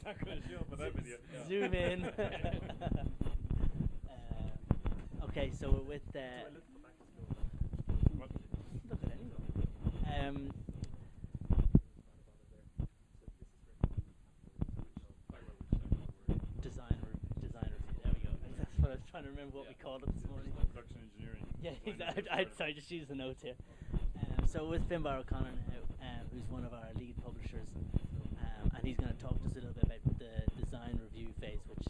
not going to show up without video. Zoom in. Okay, so we're with What? look at anyone. Design review. There we go. That's what I was trying to remember what we called it this morning. Production engineering. Yeah, Design exactly. review. Sorry, just use the notes here. So with Finbar O'Connor now, who's one of our lead publishers, and he's going to talk to us a little bit about the design review phase, which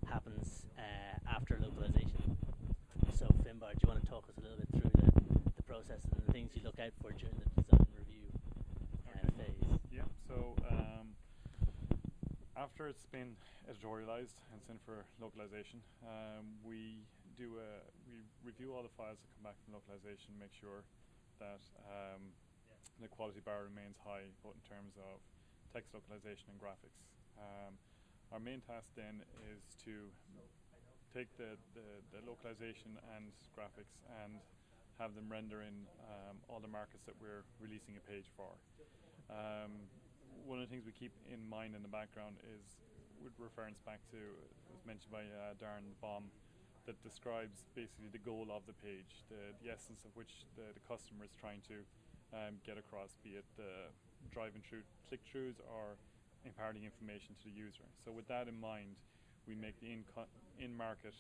happens after localization. So Finbar, do you want to talk us a little bit through the process and the things you look out for during the design review phase? Yeah. So after it's been editorialized and sent for localization, we review all the files that come back from localization, make sure that the quality bar remains high, both in terms of text localization and graphics. Our main task then is to take the localization and graphics and have them render in all the markets that we're releasing a page for. One of the things we keep in mind in the background is, with reference back to, it was mentioned by Darren, the bomb that describes basically the goal of the page, the essence of which the customer is trying to get across, be it driving through click-throughs or imparting information to the user. So with that in mind, we make the in-market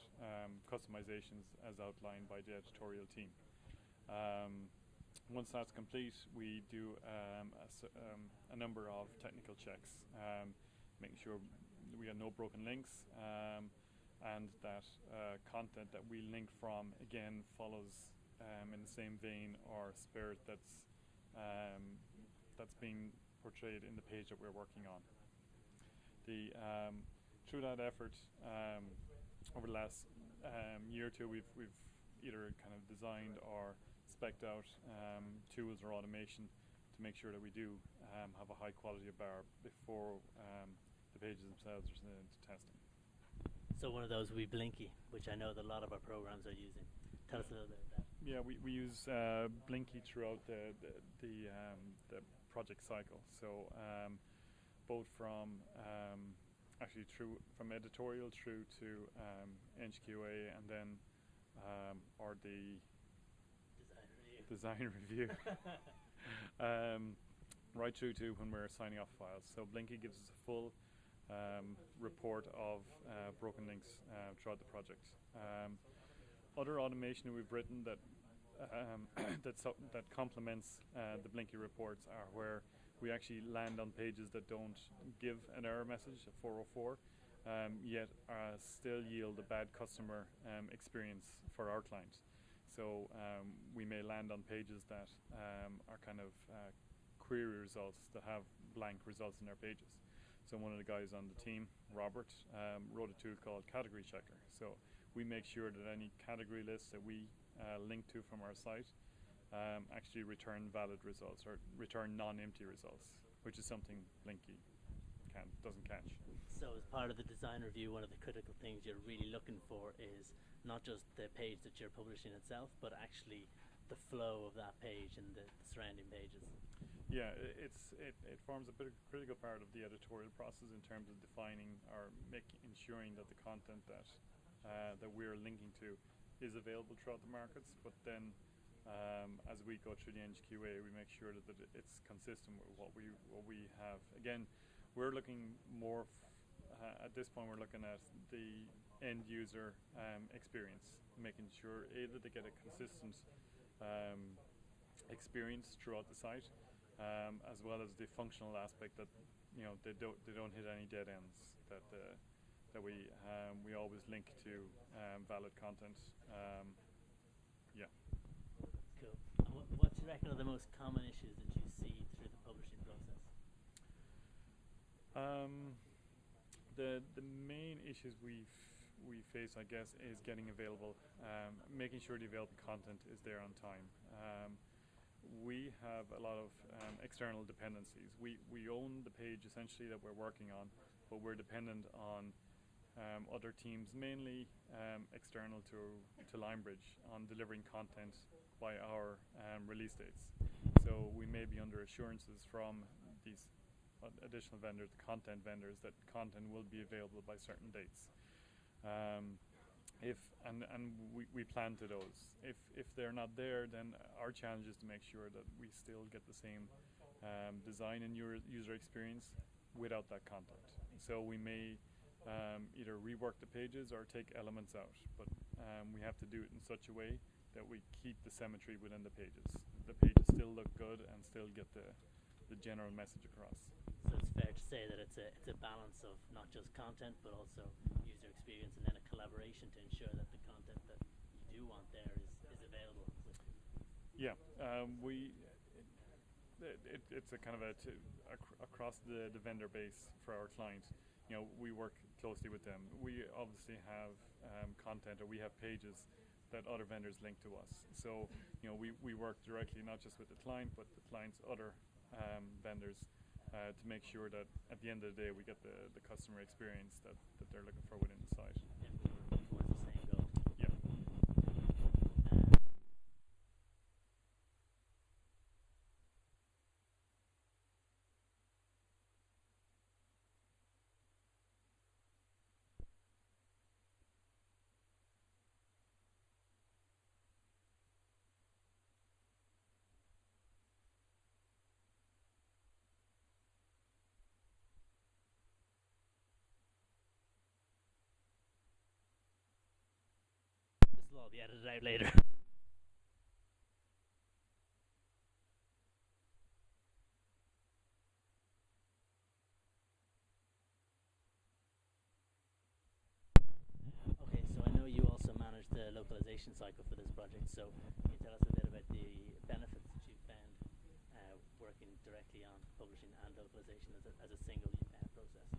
customizations as outlined by the editorial team. Once that's complete, we do a number of technical checks, making sure we have no broken links, and that content that we link from, again, follows in the same vein or spirit that's being portrayed in the page that we're working on. Through that effort, over the last year or two, we've either kind of designed or spec'd out tools or automation to make sure that we do have a high quality of bar before the pages themselves are sent into testing. So one of those will be Blinky, which I know that a lot of our programs are using. Tell us a little bit about that. Yeah, we use Blinky throughout the project cycle. So both from from editorial through to NHQA, and then or the design review, right through to when we're signing off files. So Blinky gives us a full report of broken links throughout the project. Other automation we've written that that complements the Blinky reports are where we actually land on pages that don't give an error message, a 404, yet still yield a bad customer experience for our client. So we may land on pages that are kind of query results that have blank results in their pages. So one of the guys on the team, Robert, wrote a tool called Category Checker. So we make sure that any category list that we link to from our site actually return valid results or return non-empty results, which is something Blinky doesn't catch. So as part of the design review, one of the critical things you're really looking for is not just the page that you're publishing itself, but actually the flow of that page and the surrounding pages. Yeah, it forms a critical part of the editorial process in terms of defining or ensuring that the content that we're linking to is available throughout the markets. But then, as we go through the NHQA, we make sure that it's consistent with what we have. Again, we're looking more at this point. We're looking at the end user experience, making sure that they get a consistent experience throughout the site. As well as the functional aspect that they don't hit any dead ends. That we always link to valid content. Yeah. Cool. And what do you reckon are the most common issues that you see through the publishing process? The main issues we face, I guess, is getting available, making sure the available content is there on time. We have a lot of external dependencies. We own the page essentially that we're working on, but we're dependent on other teams, mainly external to Linebridge, on delivering content by our release dates. So we may be under assurances from these additional vendors, the content vendors, that content will be available by certain dates. If and we plan to those. If they're not there, then our challenge is to make sure that we still get the same design and user experience without that content. So we may either rework the pages or take elements out, but we have to do it in such a way that we keep the symmetry within the pages. The pages still look good and still get the general message across. So it's fair to say that it's a balance of not just content but also user experience, and then a collaboration to ensure that the content that you do want there is available. Yeah, it's a kind of across the vendor base for our client. You know, we work closely with them. We obviously have content, or we have pages that other vendors link to us. So, you know, we work directly not just with the client, but the client's other vendors to make sure that at the end of the day we get the customer experience that they're looking for within the site. Yeah, towards the same goal. Yeah. This will all be edited out later. Okay, so I know you also manage the localization cycle for this project, so can you tell us a bit about the benefits that you've found working directly on publishing and localization as a single process?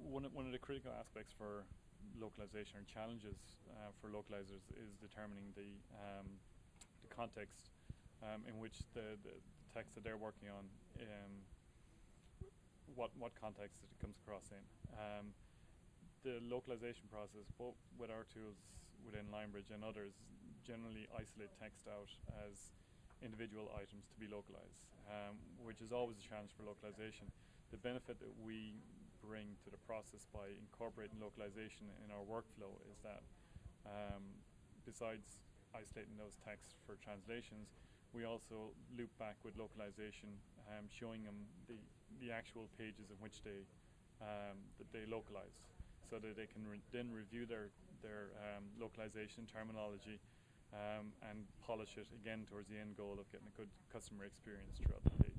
One of the critical aspects for localization, or challenges for localizers, is determining the context in which the text that they're working on, what context it comes across in. The localization process, both with our tools within Linebridge and others, generally isolate text out as individual items to be localized, which is always a challenge for localization. The benefit that we bring to the process by incorporating localization in our workflow is that besides isolating those texts for translations, we also loop back with localization, showing them the actual pages in which they localize, so that they can then review their localization terminology and polish it again towards the end goal of getting a good customer experience throughout the page.